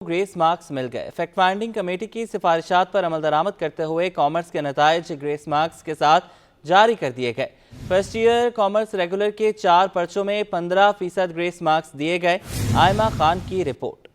Grace marks मिल गए। Fact finding committee की सिफारिशात पर अमल दरामद करते हुए कॉमर्स के नताइज ग्रेस मार्क्स के साथ जारी कर दिए गए। फर्स्ट ईयर कॉमर्स रेगुलर के 4 पर्चों में 15% ग्रेस मार्क्स दिए गए। आयमा खान की रिपोर्ट।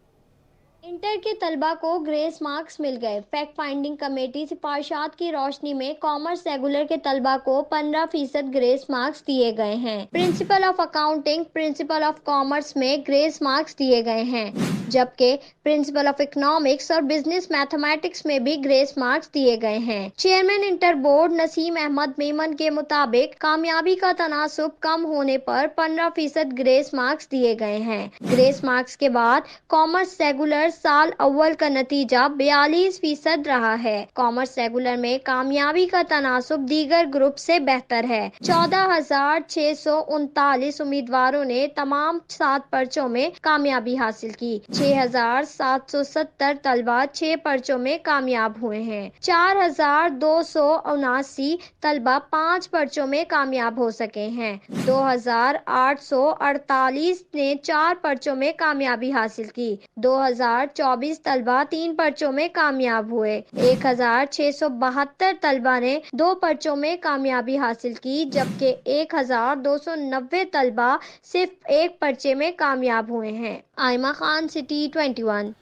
इंटर के तलबा को ग्रेस मार्क्स मिल गए। फैक्ट फाइंडिंग कमेटी सिफारिशात की रोशनी में कॉमर्स रेगुलर के तलबा को 15% ग्रेस मार्क्स दिए गए हैं। Principle of accounting, principle of commerce में ग्रेस मार्क्स दिए गए हैं, जबकि प्रिंसिपल ऑफ इकोनॉमिक्स और बिजनेस मैथमेटिक्स में भी ग्रेस मार्क्स दिए गए हैं। Chairman inter board Naseem Ahmed Memon के मुताबिक कामयाबी का तनासुब कम होने पर 15% ग्रेस मार्क्स दिए गए हैं। ग्रेस मार्क्स के बाद कॉमर्स रेगुलर साल अव्वल का नतीजा 42% रहा है। कॉमर्स रेगुलर में कामयाबी का तनासुब दीगर ग्रुप से बेहतर है। 14,639 उम्मीदवारों ने तमाम 7 पर्चों में कामयाबी हासिल की। 6,770 तलबा 6 पर्चों में कामयाब हुए हैं। 4,279 तलबा 5 पर्चों में कामयाब हो सके हैं। 2,848 ने 4 पर्चों में कामयाबी हासिल की। 2,024 तलबा 3 पर्चों में कामयाब हुए। 1,672 तलबा ने 2 पर्चों में कामयाबी हासिल की, जबकि 1,290 तलबा सिर्फ 1 पर्चे में कामयाब हुए हैं। आयमा खान, सिटी 21।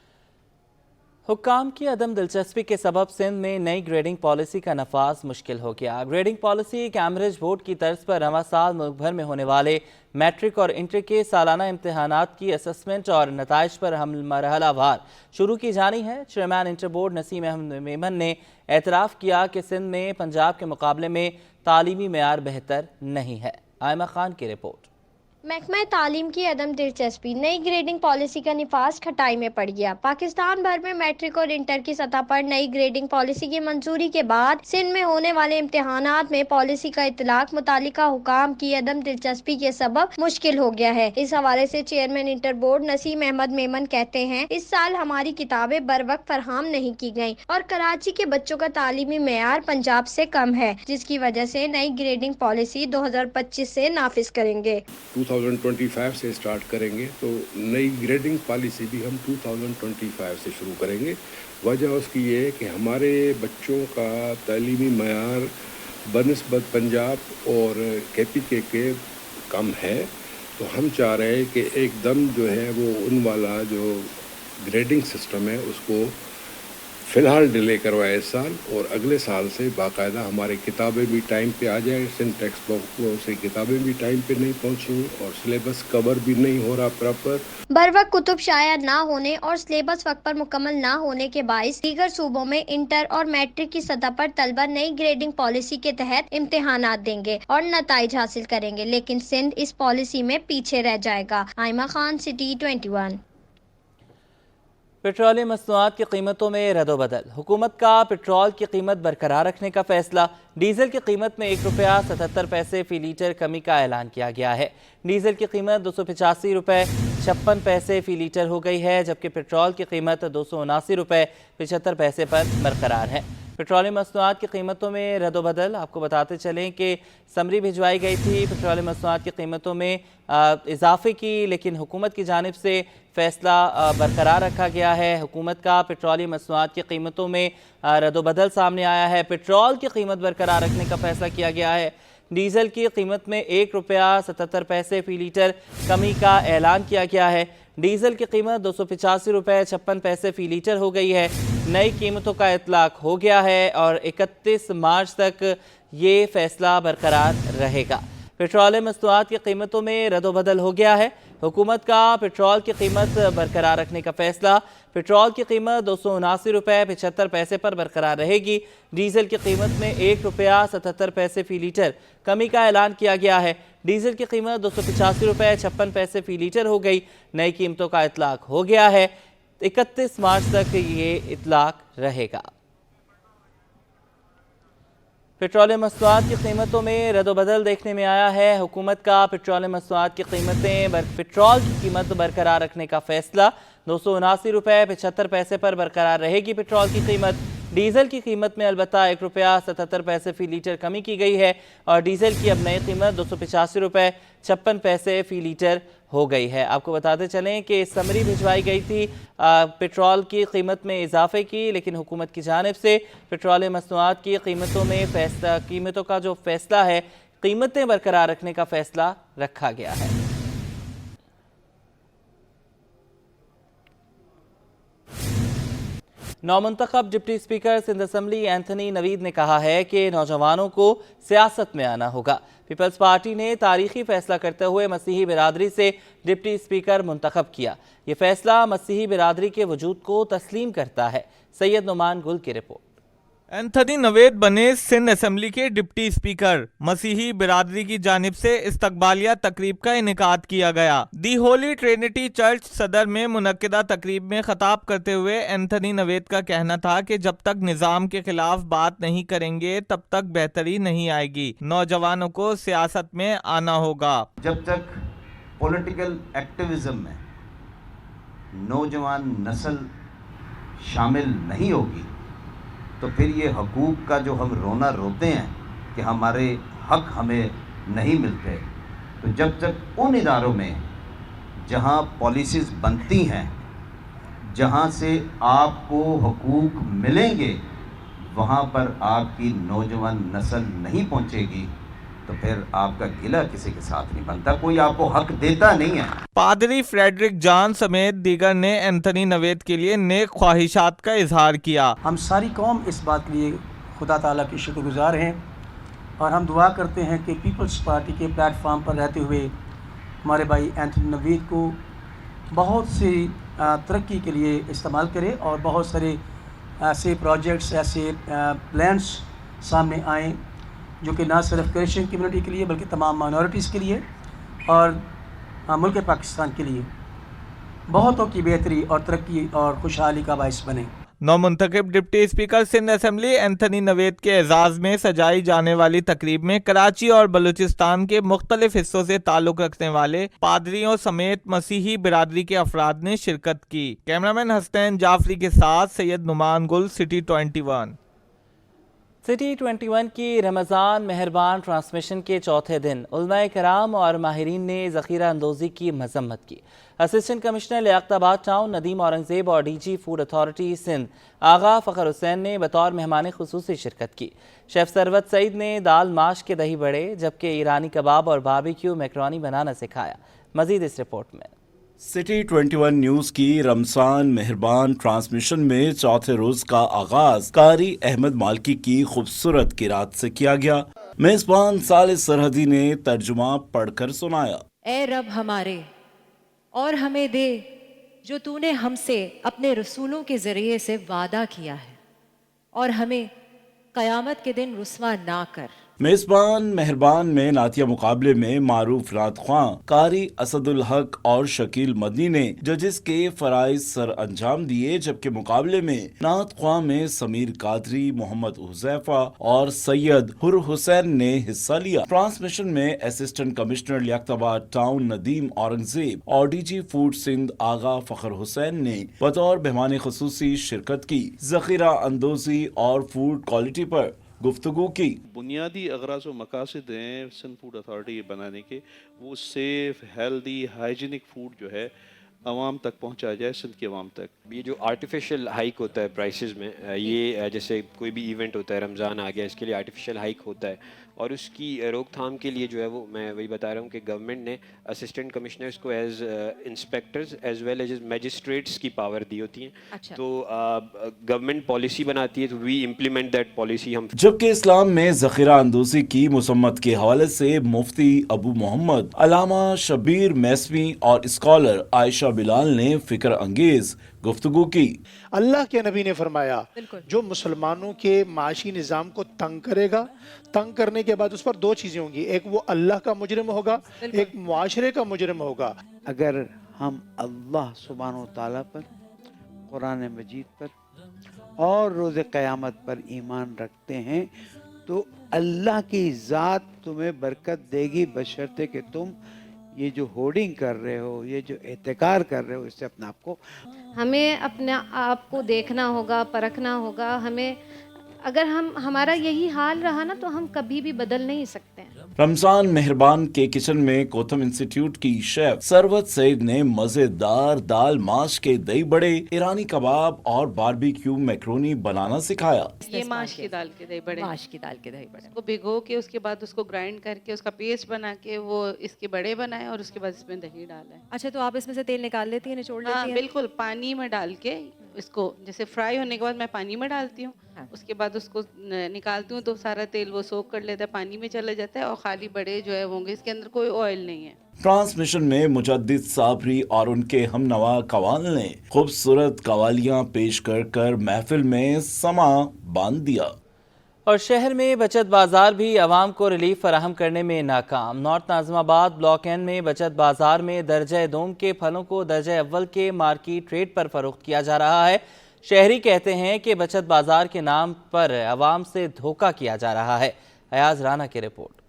हुक्काम की अदम दिलचस्पी के सबब सिंध में नई ग्रेडिंग पॉलिसी का नफाज मुश्किल हो गया। ग्रेडिंग पॉलिसी कैम्ब्रिज बोर्ड की तर्ज पर रवां साल मुल्क भर में होने वाले मैट्रिक और इंटर के सालाना इम्तहानात की असेसमेंट और नताइज पर हम मरहलावार शुरू की जानी है। Chairman inter board Naseem Ahmed Memon ने एतराफ़ किया कि सिंध में पंजाब के मुकाबले में तालीमी मेयार बेहतर नहीं है। आयमा खान की रिपोर्ट। महकमा तालीम की अदम दिलचस्पी, नई ग्रेडिंग पॉलिसी का निफाज खटाई में पड़ गया। पाकिस्तान भर में मैट्रिक और इंटर की सतह पर नई ग्रेडिंग पॉलिसी की मंजूरी के बाद सिंध में होने वाले इम्तिहानात में पॉलिसी का इतलाक मुतालिका हुकाम की अदम दिलचस्पी के सबब मुश्किल हो गया है। इस हवाले से chairman inter board Naseem Ahmed Memon कहते हैं, इस साल हमारी किताबें बर वक्त फरहम नहीं की गयी और कराची के बच्चों का तालीमी मेयार पंजाब से कम है, जिसकी वजह से नई ग्रेडिंग पॉलिसी 2025 से नाफिज करेंगे। 2025 से स्टार्ट करेंगे, तो नई ग्रेडिंग पॉलिसी भी हम 2025 से शुरू करेंगे। वजह उसकी ये है कि हमारे बच्चों का तालीमी मयार बनिस्बत पंजाब और KPK के कम है, तो हम चाह रहे हैं कि एकदम जो है वो उन वाला जो ग्रेडिंग सिस्टम है उसको फ़िलहाल डिले करवाए इस साल, और अगले साल से बाकायदा हमारी किताबें भी टाइम पे आ जाए। सिंध टेक्स्ट बुक से किताबें भी टाइम पे नहीं पहुँची और सिलेबस कवर भी नहीं हो रहा प्रॉपर। बर वक्त कुतुब शाया ना होने और सिलेबस वक्त पर मुकम्मल ना होने के बाइस दीगर सूबों में इंटर और मैट्रिक की सतह पर तलबा नई ग्रेडिंग पॉलिसी के तहत इम्तिहानात देंगे और नताइज हासिल करेंगे, लेकिन सिंध इस पॉलिसी में पीछे रह जाएगा। आयमा खान, सिटी 21। पेट्रोलियम मसनूआत की कीमतों में रद्दोबदल। हुकूमत का पेट्रोल की कीमत बरकरार रखने का फैसला। डीजल की कीमत में ₹1.77 फी लीटर कमी का ऐलान किया गया है। डीजल की कीमत ₹285.56 फी लीटर हो गई है, जबकि पेट्रोल की कीमत ₹279.75 पर बरकरार है। पेट्रोलियम मसनूआत की कीमतों में रद्दोबदल। आपको बताते चलें कि समरी भिजवाई गई थी पेट्रोलियम मसनूआत की कीमतों में इजाफे की, लेकिन हुकूमत की जानिब से फैसला बरकरार रखा गया है। हुकूमत का पेट्रोलियम मसनूआत की कीमतों में रद्दोबदल सामने आया है। पेट्रोल की कीमत बरकरार रखने का फैसला किया गया है। डीजल की कीमत में ₹1.77 फी लीटर कमी का ऐलान किया गया है। डीजल की कीमत ₹285.56 फी लीटर हो गई है। नई कीमतों का इतलाक हो गया है और 31 मार्च तक ये फैसला बरकरार रहेगा। पेट्रोलियम मसनूआत की कीमतों में रद्दोबदल हो गया है। हुकूमत का पेट्रोल की कीमत बरकरार रखने का फैसला। पेट्रोल की कीमत ₹279.75 पर बरकरार रहेगी। डीजल की कीमत में ₹1.77 फी लीटर कमी का ऐलान किया गया है। डीजल की कीमत ₹285.56 फी लीटर हो गई। नई कीमतों का इतलाक हो गया है। 31 मार्च तक ये इतलाक रहेगा। पेट्रोलियम मसनूआत की कीमतों में रद्दोबदल देखने में आया है। हुकूमत का पेट्रोलियम मसनूआत की पेट्रोल की कीमत बरकरार रखने का फैसला। ₹279.75 पर बरकरार रहेगी पेट्रोल की कीमत। डीजल की कीमत में अलबत्ता ₹1.77 फी लीटर कमी की गई है और डीजल की अब नई कीमत ₹285.56 फी लीटर ہو گئی ہے۔ آپ کو بتاتے چلیں کہ سمری بھجوائی گئی تھی پیٹرول کی قیمت میں اضافے کی، لیکن حکومت کی جانب سے پیٹرول مصنوعات کی قیمتوں کا جو فیصلہ ہے، قیمتیں برقرار رکھنے کا فیصلہ رکھا گیا ہے۔ نومنتخب deputy speaker Sindh assembly Anthony Naveed نے کہا ہے کہ نوجوانوں کو سیاست میں آنا ہوگا۔ پیپلز پارٹی نے تاریخی فیصلہ کرتے ہوئے مسیحی برادری سے ڈپٹی اسپیکر منتخب کیا۔ یہ فیصلہ مسیحی برادری کے وجود کو تسلیم کرتا ہے۔ سید نعمان گل کی رپورٹ۔ اینتھنی نوید بنے سندھ اسمبلی کے ڈپٹی اسپیکر۔ مسیحی برادری کی جانب سے استقبالیہ تقریب کا انعقاد کیا گیا۔ دی ہولی ٹرینٹی چرچ صدر میں منعقدہ تقریب میں خطاب کرتے ہوئے اینتھنی نوید کا کہنا تھا کہ جب تک نظام کے خلاف بات نہیں کریں گے تب تک بہتری نہیں آئے گی۔ نوجوانوں کو سیاست میں آنا ہوگا۔ جب تک پولیٹیکل ایکٹیویزم میں نوجوان نسل شامل نہیں ہوگی تو پھر یہ حقوق کا جو ہم رونا روتے ہیں کہ ہمارے حق ہمیں نہیں ملتے، تو جب تک ان اداروں میں جہاں پالیسیز بنتی ہیں، جہاں سے آپ کو حقوق ملیں گے، وہاں پر آپ کی نوجوان نسل نہیں پہنچے گی تو پھر آپ کا گلہ کسی کے ساتھ نہیں بنتا، کوئی آپ کو حق دیتا نہیں ہے۔ پادری فریڈرک جان سمیت دیگر نے اینتھنی نوید کے لیے نیک خواہشات کا اظہار کیا۔ ہم ساری قوم اس بات کے لیے خدا تعالیٰ کی شکر گزار ہیں اور ہم دعا کرتے ہیں کہ پیپلز پارٹی کے پلیٹ فارم پر رہتے ہوئے ہمارے بھائی اینتھنی نوید کو بہت سی ترقی کے لیے استعمال کرے اور بہت سارے ایسے پروجیکٹس، ایسے پلانس سامنے آئیں جو کہ نہ صرف کرسچن کمیونٹی کے لیے بلکہ تمام مائنورٹیز کے لیے اور ملک پاکستان کے لیے بہتوں کی بہتری اور ترقی اور خوشحالی کا باعث بنے۔ نومنتخب deputy speaker Sindh assembly Anthony Naveed کے اعزاز میں سجائی جانے والی تقریب میں کراچی اور بلوچستان کے مختلف حصوں سے تعلق رکھنے والے پادریوں سمیت مسیحی برادری کے افراد نے شرکت کی۔ کیمرامین حسنین جعفری کے ساتھ سید نعمان گل، سٹی 21۔ سٹی 21 کی رمضان مہربان ٹرانسمیشن کے چوتھے دن علماء کرام اور ماہرین نے ذخیرہ اندوزی کی مذمت کی۔ اسسٹنٹ کمشنر لیاقت آباد ٹاؤن ندیم اورنگزیب اور D G food authority Sindh Agha Fakhar Hussain نے بطور مہمان خصوصی شرکت کی۔ شیف ثروت سعید نے دال ماش کے دہی بڑے جبکہ ایرانی کباب اور باربیکیو میکرونی بنانا سکھایا۔ مزید اس رپورٹ میں۔ سٹی 21 نیوز کی رمضان مہربان ٹرانسمیشن میں چوتھے روز کا آغاز قاری احمد مالکی کی خوبصورت قرات سے کیا گیا۔ میزبان صالح سرحدی نے ترجمہ پڑھ کر سنایا۔ اے رب ہمارے، اور ہمیں دے جو تو نے ہم سے اپنے رسولوں کے ذریعے سے وعدہ کیا ہے، اور ہمیں قیامت کے دن رسوا نہ کر۔ میزبان مہربان میں نعتیہ مقابلے میں معروف نعت خواں قاری اسد الحق اور شکیل مدنی نے ججز کے فرائض سر انجام دیے، جبکہ مقابلے میں نعت خواں میں سمیر قادری، محمد حذیفہ اور سید حر حسین نے حصہ لیا۔ ٹرانسمیشن میں اسسٹنٹ کمشنر لیاقت آباد ٹاؤن ندیم اورنگزیب اور D G food Sindh Agha Fakhar Hussain نے بطور مہمان خصوصی شرکت کی۔ ذخیرہ اندوزی اور فوڈ کوالٹی پر گفتگو کی۔ بنیادی اغراض و مقاصد ہیں سندھ فوڈ اتھارٹی بنانے کے، وہ سیف، ہیلدی، ہائیجینک فوڈ جو ہے عوام تک پہنچایا جائے، سندھ کی عوام تک۔ یہ جو آرٹیفیشل ہائیک ہوتا ہے پرائسز میں، یہ جیسے کوئی بھی ایونٹ ہوتا ہے، رمضان آ گیا، اس کے لیے آرٹیفیشل ہائیک ہوتا ہے، اور اس کی روک تھام کے لیے جو ہے وہ میں وہی بتا رہا ہوں کہ گورنمنٹ نے اسسٹنٹ کمشنرز کو as inspectors as well as magistrates کی پاور دی ہوتی ہیں۔ تو گورنمنٹ پالیسی بناتی ہے تو وی امپلیمنٹ دیٹ پالیسی ہم۔ جبکہ اسلام میں ذخیرہ اندوزی کی مسمت کے حوالے سے مفتی ابو محمد علامہ شبیر میسمی اور اسکالر عائشہ بلال نے فکر انگیز گفتگو کی۔ اللہ کے نبی نے فرمایا جو مسلمانوں کے معاشی نظام کو تنگ کرے گا، تنگ کرنے کے بعد اس پر دو چیزیں ہوں گی، ایک وہ اللہ کا مجرم ہوگا، ایک معاشرے کا مجرم ہوگا۔ اگر ہم اللہ سبحانہ و تعالیٰ پر، قرآن مجید پر اور روز قیامت پر ایمان رکھتے ہیں تو اللہ کی ذات تمہیں برکت دے گی، بشرطے کہ تم یہ جو ہوڈنگ کر رہے ہو، یہ جو احتکار کر رہے ہو، اس سے اپنے آپ کو، ہمیں اپنے آپ کو دیکھنا ہوگا، پرکھنا ہوگا۔ ہمیں اگر ہمارا یہی حال رہا نا تو ہم کبھی بھی بدل نہیں سکتے ہیں۔ रमजान मेहरबान के किचन में कोथम इंस्टीट्यूट की शेफ सरवत सईद ने मजेदार दाल माश के दही बड़े, ईरानी कबाब और बारबेक्यू मैक्रोनी बनाना सिखाया। ये माश की दाल के दही बड़े, माश की दाल के दही बड़े उसको भिगो के उसके बाद उसको ग्राइंड करके उसका पेस्ट बना के वो इसके बड़े बनाए और उसके बाद इसमें दही डाला है। अच्छा, तो आप इसमें से तेल निकाल लेती हैं, निचोड़ लेती हाँ हैं? बिल्कुल, पानी में डाल के इसको जैसे फ्राई होने के बाद मैं पानी में डालती हूँ, उसके बाद उसको निकालती हूँ तो सारा तेल वो सोख कर लेता है, पानी में चला जाता है और खाली बड़े जो है होंगे, इसके अंदर कोई ऑयल नहीं है। ट्रांसमिशन में मुजद्दिद साबरी और उनके हमनवा कवाल ने खूबसूरत कवालियां पेश कर महफिल में समा बांध दिया। और शहर में बचत बाजार भी आवाम को रिलीफ फराहम करने में नाकाम। नॉर्थ नाज़िमाबाद ब्लॉक एन में बचत बाजार में दर्जा दोम के फलों को दर्जा अव्वल के मार्केट रेट पर फरोख्त किया जा रहा है। शहरी कहते हैं कि बचत बाजार के नाम पर आवाम से धोखा किया जा रहा है। अयाज राना की report.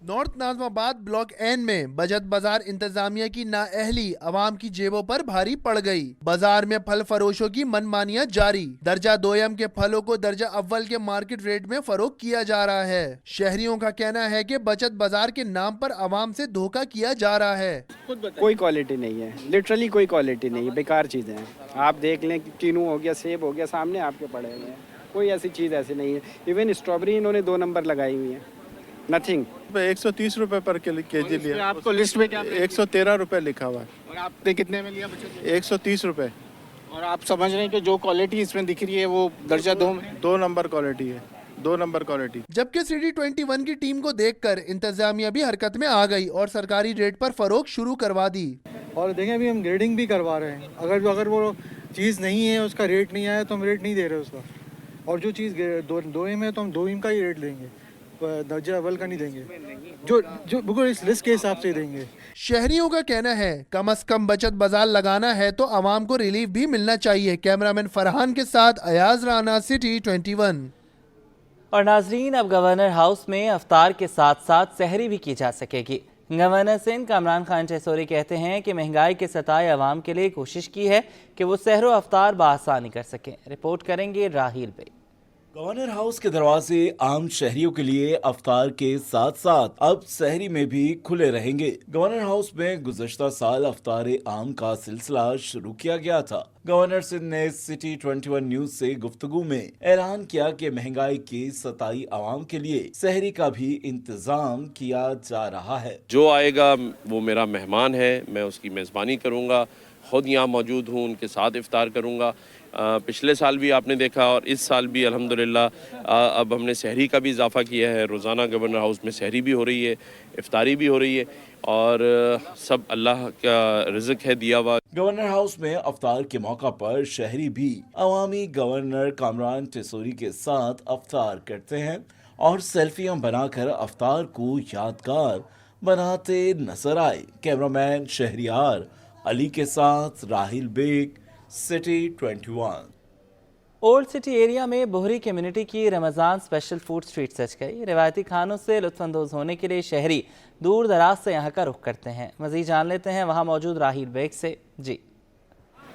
North Nazimabad block N में बचत बाजार इंतजामिया की नाअहली अवाम की जेबों पर भारी पड़ गई। बाजार में फल फरोशों की मनमानियां जारी। दर्जा दोयम के फलों को दर्जा अव्वल के मार्केट रेट में फरोख्त किया जा रहा है। शहरियों का कहना है कि बचत बाजार के नाम पर अवाम से धोखा किया जा रहा है। कोई क्वालिटी नहीं है, लिटरली कोई क्वालिटी नहीं है, बेकार चीज़ें हैं। आप देख लें, कीनू हो गया, सेब हो गया, सामने आपके पड़े हुए हैं, कोई ऐसी चीज़ ऐसी नहीं है। इवन स्ट्रॉबेरी इन्होंने 2 नंबर लगाई हुई है, नथिंग। 130 रुपए पर केजी लिया। आपको लिस्ट में क्या 113 रुपए लिखा हुआ है। और आपने कितने में लिया? 130 रुपए। और आप समझ रहे हैं कि जो क्वालिटी इसमें दिख रही है वो दर्जा 2 नंबर क्वालिटी है, 2 नंबर क्वालिटी। जबकि CD21 की टीम को देखकर इंतजामिया भी हरकत में आ गई और सरकारी रेट पर फरोख्त शुरू करवा दी। और देखें, अभी हम ग्रेडिंग भी करवा रहे हैं। अगर वो चीज़ नहीं है, उसका रेट नहीं आया तो हम रेट नहीं दे रहे उसका। और जो चीज़ दोइम है तो हम दोइम का ही रेट देंगे, दर्जा अव्वल का नहीं देंगे, जो बिल्कुल इस लिस्ट के हिसाब से देंगे। शहरियों का कहना है कम से कम बचत बाजार लगाना है तो आवाम को रिलीफ भी मिलना चाहिए। कैमरामैन फरहान के साथ अयाज राना, CD21। और नाजरीन, अब गवर्नर हाउस में अफ्तार के साथ साथ सहरी भी की जा सकेगी। गवर्नर सिंध कामरान खान चैसोरी कहते हैं कि महंगाई के सताए अवाम के लिए कोशिश की है कि वो सहरो अफ्तार बासानी कर सकें। रिपोर्ट करेंगे राहील भाई। गवर्नर हाउस के दरवाजे आम शहरियों के लिए अफ्तार के साथ साथ अब सहरी में भी खुले रहेंगे। गवर्नर हाउस में गुज़श्ता साल अफ्तार आम का सिलसिला शुरू किया गया था। गवर्नर सिंध ने CD21 न्यूज से गुफ्तगू में ऐलान किया कि महंगाई के सताई आवाम के लिए सहरी का भी इंतजाम किया जा रहा है। जो आएगा वो मेरा मेहमान है, मैं उसकी मेज़बानी करूँगा, खुद यहाँ मौजूद हूँ, उनके साथ इफ्तार करूँगा। पिछले साल भी आपने देखा और इस साल भी अल्हम्दुलिल्लाह अब हमने सहरी का भी इजाफ़ा किया है। रोज़ाना गवर्नर हाउस में सहरी भी हो रही है, इफ्तारी भी हो रही है और सब अल्लाह का रिज़्क़ है दिया हुआ। गवर्नर हाउस में अफ्तार के मौका पर शहरी भी अवामी गवर्नर कामरान चैसोरी के साथ अफ्तार करते हैं और सेल्फियां बनाकर अफ्तार को यादगार बनाते नजर आए। कैमरामैन शहरियार अली के साथ Raheel Baig, CD21। Old city area में बोहरी कम्युनिटी की रमज़ान स्पेशल फूड स्ट्रीट सज गई। रिवायती खानों से लुत्फ़अंदोज़ होने के लिए शहरी दूर दराज से यहाँ का रुख करते हैं। मज़ीद जान लेते हैं वहाँ मौजूद राहिल बेग से।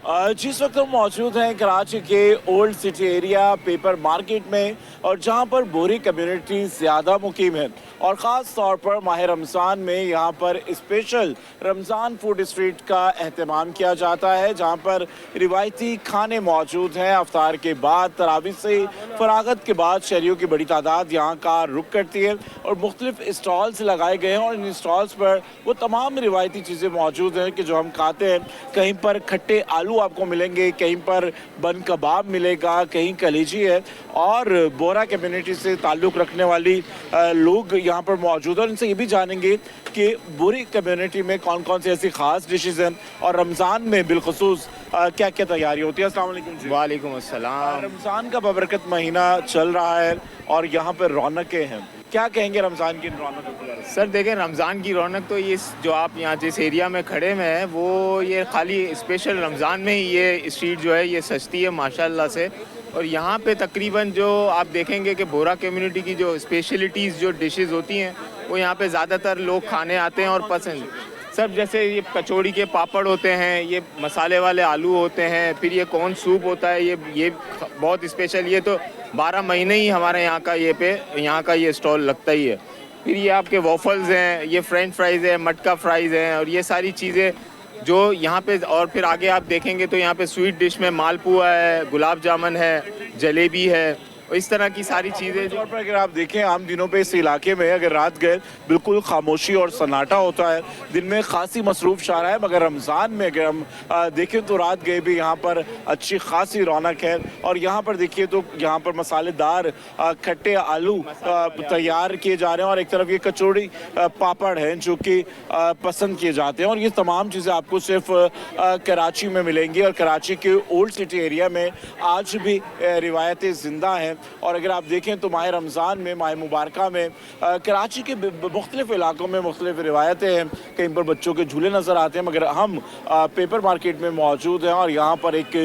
जिस वक्त हम मौजूद हैं कराची के old city area paper market में और जहां पर बोहरी कम्युनिटी ज़्यादा मुकीम है और ख़ास तौर पर माह रमज़ान में यहां पर स्पेशल रमज़ान फूड स्ट्रीट का एहतमाम किया जाता है, जहां पर रिवायती खाने मौजूद हैं। अफ्तार के बाद तरावी से फरागत के बाद शहरियों की बड़ी तादाद यहाँ का रुख करती है और मुख्तलिफ स्टॉल्स लगाए गए हैं और इन स्टॉल्स पर वो तमाम रिवायती चीज़ें मौजूद हैं कि जो हम खाते हैं। कहीं पर खट्टे आलू आपको मिलेंगे, कहीं पर बन कबाब मिलेगा, कहीं कलीजी है और बोरा कम्युनिटी से ताल्लुक़ रखने वाली लोग यहाँ पर मौजूद हैं। उनसे ये भी जानेंगे कि बोरी कम्युनिटी में कौन कौन सी ऐसी ख़ास डिशेज़ हैं और रमज़ान में बिलखुसूस क्या क्या तैयारी होती है। अस्सलाम वालेकुम जी। वालेकुम अस्सलाम। रमज़ान का बबरकत महीना चल रहा है और यहाँ पर रौनकें हैं, क्या कहेंगे रमज़ान की रौनकों के बारे में? सर देखें, रमज़ान की रौनक तो ये जो आप यहाँ जिस एरिया में खड़े में हैं वो ये खाली स्पेशल रमज़ान में ही ये स्ट्रीट जो है ये सजती है माशाल्लाह से। और यहाँ पे तकरीबन जो आप देखेंगे कि बोरा कम्युनिटी की जो स्पेशलिटीज़ जो डिशेस होती हैं वो यहाँ पे ज़्यादातर लोग खाने आते हैं और पसंद। सर जैसे ये कचौड़ी के पापड़ होते हैं, ये मसाले वाले आलू होते हैं, फिर ये कॉर्न सूप होता है, ये बहुत स्पेशल। ये तो 12 महीने ही हमारे यहाँ का ये स्टॉल लगता ही है। پھر یہ آپ کے وافلز ہیں، یہ فرینچ فرائز ہیں، مٹکا فرائز ہیں، اور یہ ساری چیزیں جو یہاں پہ، اور پھر آگے آپ دیکھیں گے تو یہاں پہ سویٹ ڈش میں مال پوا ہے، گلاب جامن ہے، جلیبی ہے، اور اس طرح کی ساری چیزیں. طور پر اگر آپ دیکھیں عام دنوں پہ اس علاقے میں اگر رات گئے بالکل خاموشی اور سناٹا ہوتا ہے، دن میں خاصی مصروف شارع ہے، مگر رمضان میں اگر ہم دیکھیں تو رات گئے بھی یہاں پر اچھی خاصی رونق ہے. اور یہاں پر دیکھیے تو یہاں پر مسالے دار کھٹے آلو تیار کیے جا رہے ہیں، اور ایک طرف یہ کچوڑی پاپڑ ہیں جو کہ پسند کیے جاتے ہیں. اور یہ تمام چیزیں آپ کو صرف کراچی میں ملیں گی، اور کراچی کے اولڈ سٹی ایریا میں آج بھی روایتیں زندہ ہیں. اور اگر آپ دیکھیں تو ماہ رمضان میں، ماہ مبارکہ میں کراچی کے مختلف علاقوں میں مختلف روایتیں ہیں. کہیں پر بچوں کے جھولے نظر آتے ہیں، مگر ہم پیپر مارکیٹ میں موجود ہیں اور یہاں پر ایک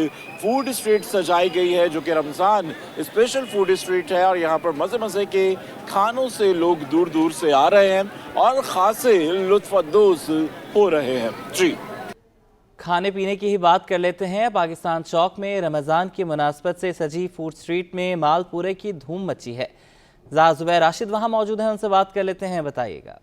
فوڈ اسٹریٹ سجائی گئی ہے جو کہ رمضان اسپیشل فوڈ اسٹریٹ ہے. اور یہاں پر مزے مزے کے کھانوں سے لوگ دور دور سے آ رہے ہیں اور خاصے لطف اندوز ہو رہے ہیں. جی کھانے پینے کی ہی بات کر لیتے ہیں. پاکستان چوک میں رمضان کی مناسبت سے سجی فوڈ اسٹریٹ میں مال پورے کی دھوم مچی ہے. زبیر راشد وہاں موجود ہیں، ان سے بات کر لیتے ہیں. بتائیے گا.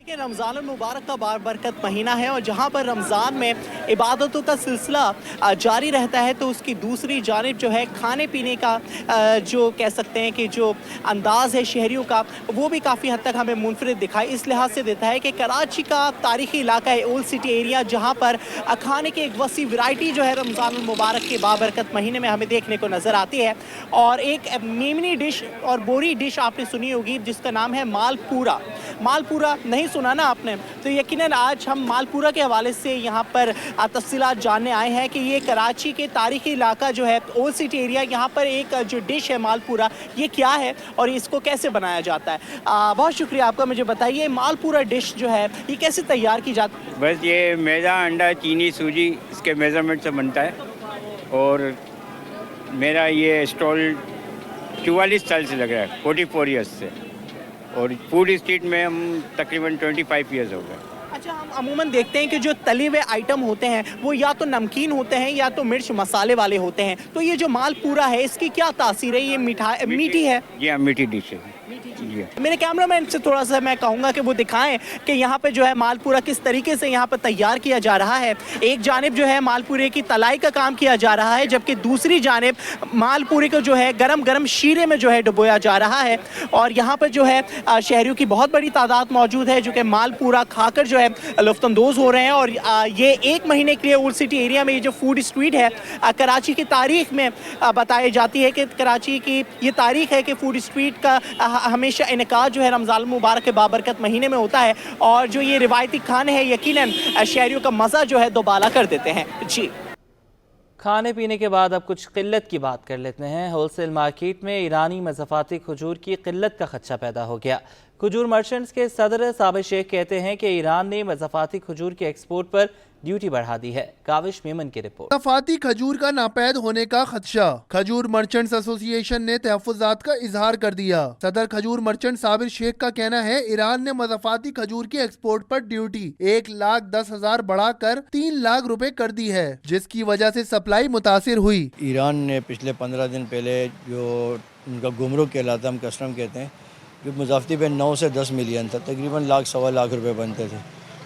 کہ رمضان المبارک کا بابرکت مہینہ ہے، اور جہاں پر رمضان میں عبادتوں کا سلسلہ جاری رہتا ہے تو اس کی دوسری جانب جو ہے کھانے پینے کا جو کہہ سکتے ہیں کہ جو انداز ہے شہریوں کا، وہ بھی کافی حد تک ہمیں منفرد دکھائی اس لحاظ سے دیتا ہے کہ کراچی کا تاریخی علاقہ ہے اولڈ سٹی ایریا، جہاں پر کھانے کی ایک وسیع ورائٹی جو ہے رمضان المبارک کے بابرکت مہینے میں ہمیں دیکھنے کو نظر آتی ہے. اور ایک میمنی ڈش اور بوری ڈش آپ نے سنی ہوگی جس کا نام ہے مال پورا. مال پورا نہیں سنا نا آپ نے؟ تو یقیناً آج ہم مال پورا کے حوالے سے یہاں پر تفصیلات جاننے آئے ہیں کہ یہ کراچی کے تاریخی علاقہ جو ہے اولڈ سٹی ایریا، یہاں پر ایک جو ڈش ہے مال پورا، یہ کیا ہے اور اس کو کیسے بنایا جاتا ہے. بہت شکریہ آپ کا. مجھے بتائیے مال پورا ڈش جو ہے یہ کیسے تیار کی جاتی ہے؟ بس یہ میدا، انڈا، چینی، سوجی اس کے میزرمنٹ سے بنتا ہے. اور میرا یہ اسٹال 44 سال سے لگ رہا ہے، 44 ایئرس سے. اور فوڈ اسٹریٹ میں ہم تقریباً 25 ایئرز ہو گئے. اچھا، ہم عموماً دیکھتے ہیں کہ جو تلے ہوئے آئٹم ہوتے ہیں وہ یا تو نمکین ہوتے ہیں یا تو مرچ مسالے والے ہوتے ہیں. تو یہ جو مال پورا ہے اس کی کیا تاثیر ہے؟ یہ میٹھی ہے؟ جی ہاں، میٹھی ڈش ہے. میرے کیمرہ مین سے تھوڑا سا میں کہوں گا کہ وہ دکھائیں کہ یہاں پہ جو ہے مال پورا کس طریقے سے یہاں پہ تیار کیا جا رہا ہے. ایک جانب جو ہے مال پورے کی تلائی کا کام کیا جا رہا ہے، جبکہ دوسری جانب مال پورے کو جو ہے گرم گرم شیرے میں جو ہے ڈبویا جا رہا ہے. اور یہاں پر جو ہے شہریوں کی بہت بڑی تعداد موجود ہے جو کہ مال پورا کھا کر جو ہے لطف اندوز ہو رہے ہیں. اور یہ ایک مہینے کے لیے اولڈ سٹی ایریا میں یہ جو فوڈ اسٹریٹ ہے کراچی کی تاریخ میں بتائی جاتی ہے کہ کراچی کی یہ تاریخ ہے کہ فوڈ اسٹریٹ کا ہمیشہ انعقاد جو ہے رمضان المبارک کے بابرکت مہینے میں ہوتا ہے. اور جو یہ روایتی کھانے ہیں یقیناً شہریوں کا مزہ جو ہے دوبالا کر دیتے ہیں. جی کھانے پینے کے بعد اب کچھ قلت کی بات کر لیتے ہیں. ہول سیل مارکیٹ میں ایرانی مضافاتی کھجور کی قلت کا خدشہ پیدا ہو گیا. کھجور مرچنٹس کے صدر صابر شیخ کہتے ہیں کہ ایران نے مضافاتی کھجور کے ایکسپورٹ پر ڈیوٹی بڑھا دی ہے. کاوش میمن کی رپورٹ. مضافاتی کھجور کا ناپید ہونے کا خدشہ. کھجور مرچنٹس ایسوسی ایشن نے تحفظات کا اظہار کر دیا. صدر کھجور مرچنٹ صابر شیخ کا کہنا ہے ایران نے مضافاتی کھجور کے ایکسپورٹ پر ڈیوٹی 1,10,000 بڑھا کر 3 لاکھ روپے کر دی ہے، جس کی وجہ سے سپلائی متاثر ہوئی. ایران نے پچھلے 15 دن پہلے جو ان کا گمرک کہلاتا ہے، ہم کسٹم کہتے ہیں، جو مضافتی پہ 9 سے 10 ملین تھا، تقریباً 1,00,000 سوا لاکھ روپے بنتے تھے.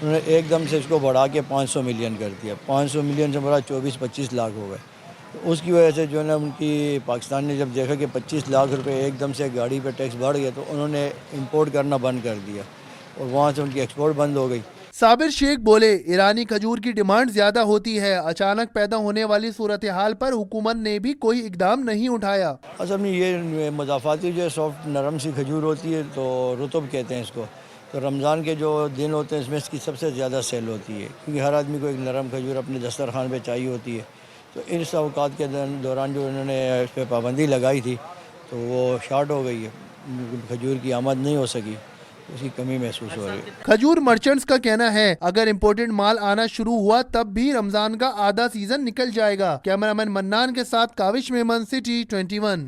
انہوں نے ایک دم سے اس کو بڑھا کے 500 ملین کر دیا. 500 ملین سے بڑھا 24-25 لاکھ ہو گئے. تو اس کی وجہ سے جو ہے نا ان کی پاکستان نے جب دیکھا کہ 25 لاکھ روپے ایک دم سے گاڑی پہ ٹیکس بڑھ گیا تو انہوں نے امپورٹ کرنا بند کر دیا اور وہاں سے ان کی ایکسپورٹ بند ہو گئی. صابر شیخ بولے ایرانی کھجور کی ڈیمانڈ زیادہ ہوتی ہے. اچانک پیدا ہونے والی صورتحال پر حکومت نے بھی کوئی اقدام نہیں اٹھایا. اصل میں یہ مضافاتی جو ہے سافٹ نرم سی کھجور ہوتی ہے، تو رطب کہتے ہیں اس کو. تو رمضان کے جو دن ہوتے ہیں اس میں اس کی سب سے زیادہ سیل ہوتی ہے، کیونکہ ہر آدمی کو ایک نرم کھجور اپنے دسترخوان پہ چاہیے ہوتی ہے. تو ان اوقات کے دوران جو انہوں نے اس پہ پابندی لگائی تھی تو وہ شارٹ ہو گئی ہے، کھجور کی آمد نہیں ہو سکی، اس کی کمی محسوس ہو رہی ہے. کھجور مرچنٹس کا کہنا ہے اگر امپورٹڈ مال آنا شروع ہوا تب بھی رمضان کا آدھا سیزن نکل جائے گا. کیمرہ مین منان کے ساتھ کاوش میمن، سٹی 21.